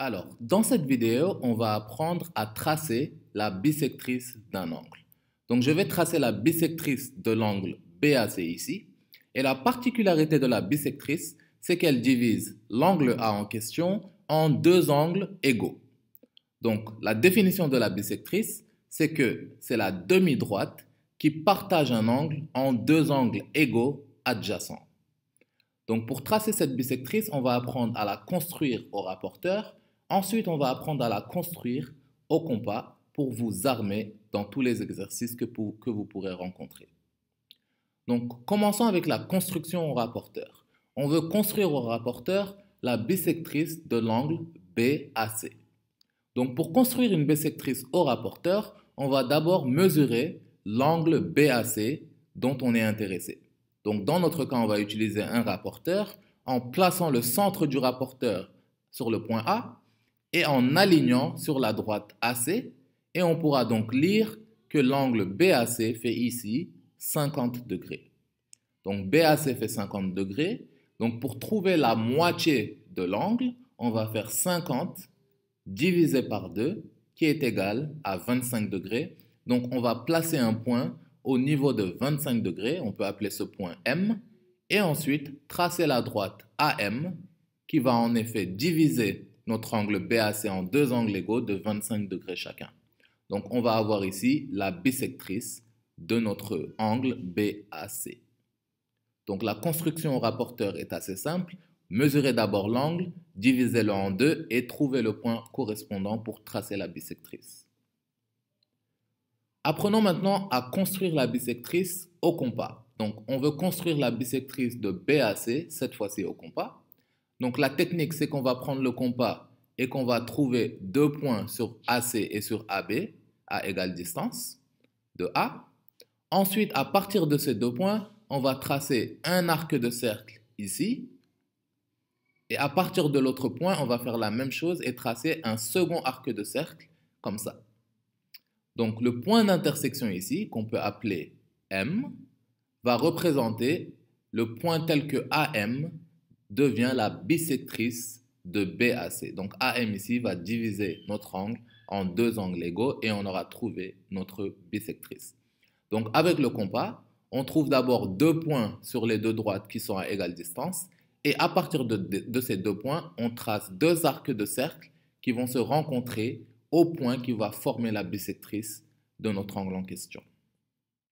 Alors, dans cette vidéo, on va apprendre à tracer la bisectrice d'un angle. Donc, je vais tracer la bisectrice de l'angle BAC ici. Et la particularité de la bisectrice, c'est qu'elle divise l'angle A en question en deux angles égaux. Donc, la définition de la bisectrice, c'est que c'est la demi-droite qui partage un angle en deux angles égaux adjacents. Donc, pour tracer cette bisectrice, on va apprendre à la construire au rapporteur. Ensuite, on va apprendre à la construire au compas pour vous armer dans tous les exercices que vous pourrez rencontrer. Donc, commençons avec la construction au rapporteur. On veut construire au rapporteur la bisectrice de l'angle BAC. Donc, pour construire une bisectrice au rapporteur, on va d'abord mesurer l'angle BAC dont on est intéressé. Donc, dans notre cas, on va utiliser un rapporteur en plaçant le centre du rapporteur sur le point A et en alignant sur la droite AC. Et on pourra donc lire que l'angle BAC fait ici 50 degrés. Donc, BAC fait 50 degrés. Donc, pour trouver la moitié de l'angle, on va faire 50 divisé par 2 qui est égal à 25 degrés. Donc, on va placer un point au niveau de 25 degrés, on peut appeler ce point M, et ensuite tracer la droite AM qui va en effet diviser notre angle BAC en deux angles égaux de 25 degrés chacun. Donc on va avoir ici la bisectrice de notre angle BAC. Donc la construction au rapporteur est assez simple. Mesurez d'abord l'angle, divisez-le en deux et trouvez le point correspondant pour tracer la bisectrice. Apprenons maintenant à construire la bisectrice au compas. Donc, on veut construire la bisectrice de BAC, cette fois-ci au compas. Donc, la technique, c'est qu'on va prendre le compas et qu'on va trouver deux points sur AC et sur AB à égale distance de A. Ensuite, à partir de ces deux points, on va tracer un arc de cercle ici. Et à partir de l'autre point, on va faire la même chose et tracer un second arc de cercle comme ça. Donc, le point d'intersection ici, qu'on peut appeler M, va représenter le point tel que AM devient la bisectrice de BAC. Donc, AM ici va diviser notre angle en deux angles égaux et on aura trouvé notre bisectrice. Donc, avec le compas, on trouve d'abord deux points sur les deux droites qui sont à égale distance. Et à partir de ces deux points, on trace deux arcs de cercle qui vont se rencontrer au point qui va former la bisectrice de notre angle en question.